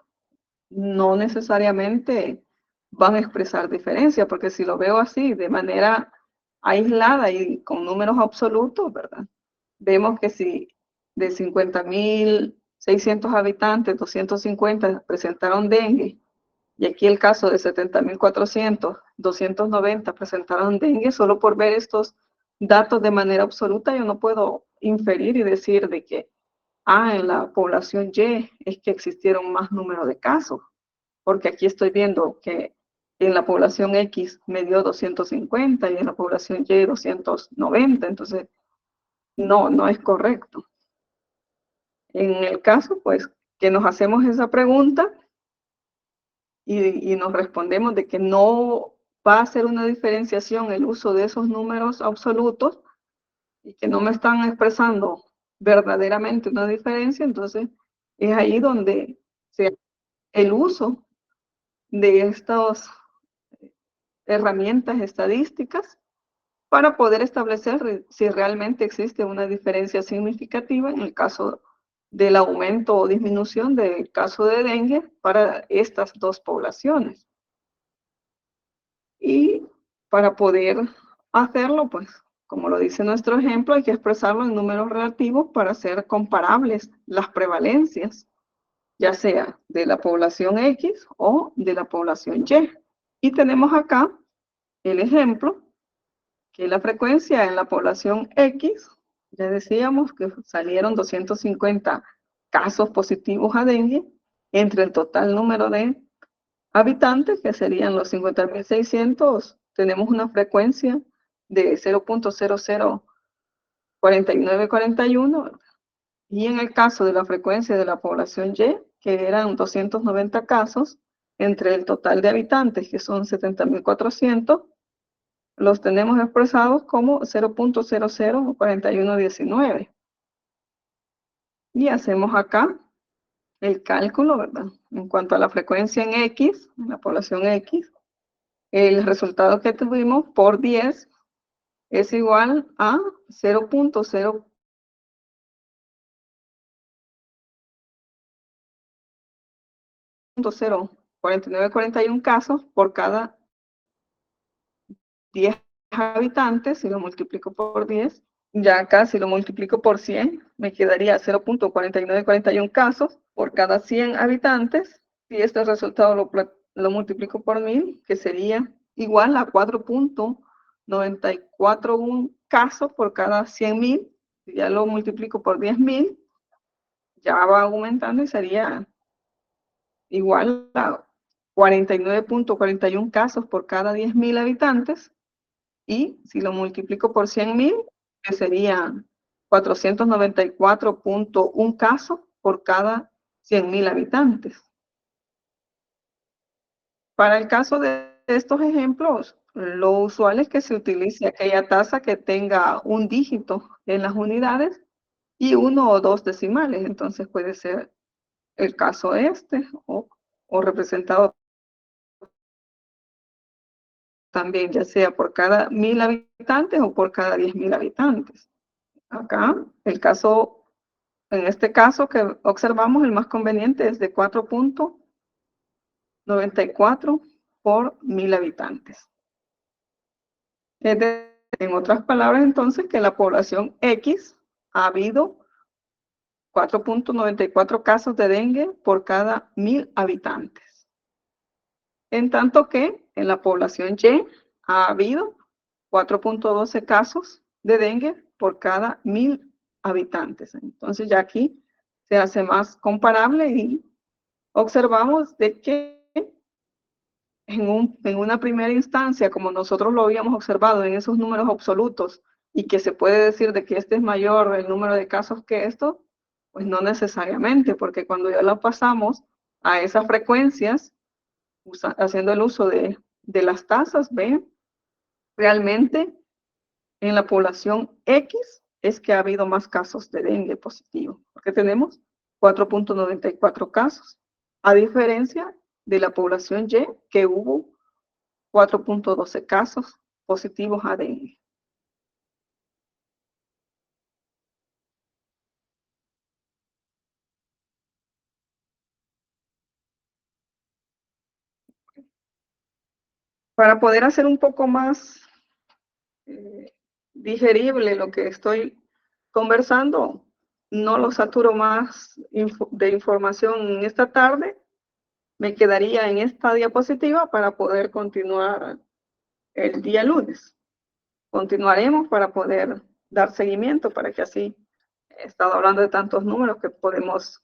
no necesariamente van a expresar diferencia, porque si lo veo así, de manera aislada y con números absolutos, ¿verdad? Vemos que si de 50.600 habitantes, 250 presentaron dengue, y aquí el caso de 70.400, 290 presentaron dengue, solo por ver estos datos de manera absoluta, yo no puedo inferir y decir de que, en la población Y es que existieron más número de casos, porque aquí estoy viendo que en la población X me dio 250 y en la población Y 290, entonces no es correcto. En el caso, pues, que nos hacemos esa pregunta y nos respondemos de que no va a hacer una diferenciación el uso de esos números absolutos y que no me están expresando verdaderamente una diferencia, entonces es ahí donde el uso de estas herramientas estadísticas para poder establecer si realmente existe una diferencia significativa en el caso del aumento o disminución del caso de dengue para estas dos poblaciones. Y para poder hacerlo, pues, como lo dice nuestro ejemplo, hay que expresarlo en números relativos para hacer comparables las prevalencias, ya sea de la población X o de la población Y. Y tenemos acá el ejemplo que la frecuencia en la población X, ya decíamos que salieron 250 casos positivos a dengue entre el total número de habitantes, que serían los 50.600, tenemos una frecuencia de 0.004941, y en el caso de la frecuencia de la población Y, que eran 290 casos, entre el total de habitantes, que son 70.400, los tenemos expresados como 0.004119. Y hacemos acá el cálculo, ¿verdad? En cuanto a la frecuencia en X, en la población X, el resultado que tuvimos por 10 es igual a 0.04941 casos por cada 10 habitantes. Si lo multiplico por 10, ya acá si lo multiplico por 100, me quedaría 0.4941 casos por cada 100 habitantes. Si este resultado lo multiplico por 1000, que sería igual a 4.941 casos por cada 100.000. Si ya lo multiplico por 10.000, ya va aumentando y sería igual a 49.41 casos por cada 10.000 habitantes. Y si lo multiplico por 100.000, que sería 494.1 casos por cada 100.000 habitantes. Para el caso de estos ejemplos, lo usual es que se utilice aquella tasa que tenga un dígito en las unidades y 1 o 2 decimales. Entonces puede ser el caso o representado también, ya sea por cada 1.000 habitantes o por cada 10.000 habitantes. Acá, en este caso que observamos, el más conveniente es de 4.94 por 1.000 habitantes. En otras palabras, entonces, que la población X ha habido 4.94 casos de dengue por cada 1.000 habitantes. En tanto que en la población Y ha habido 4.12 casos de dengue por cada 1.000 habitantes. Entonces ya aquí se hace más comparable y observamos de que en una primera instancia, como nosotros lo habíamos observado en esos números absolutos, y que se puede decir de que este es mayor el número de casos que esto, pues no necesariamente, porque cuando ya lo pasamos a esas frecuencias, haciendo el uso de las tasas, ven, realmente en la población X es que ha habido más casos de dengue positivo, porque tenemos 4.94 casos, a diferencia de la población Y, que hubo 4.12 casos positivos a dengue. Para poder hacer un poco más digerible lo que estoy conversando, no lo saturo más de información en esta tarde, me quedaría en esta diapositiva para poder continuar el día lunes. Continuaremos para poder dar seguimiento, para que así, he estado hablando de tantos números que podemos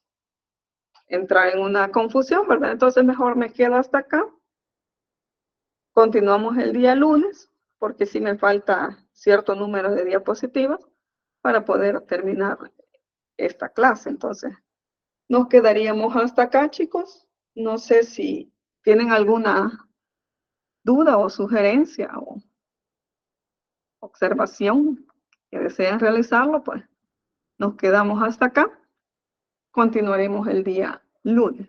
entrar en una confusión, ¿verdad? Entonces mejor me quedo hasta acá. Continuamos el día lunes, porque sí me falta cierto número de diapositivas para poder terminar esta clase. Entonces, nos quedaríamos hasta acá, chicos. No sé si tienen alguna duda o sugerencia o observación que deseen realizarlo, pues nos quedamos hasta acá. Continuaremos el día lunes.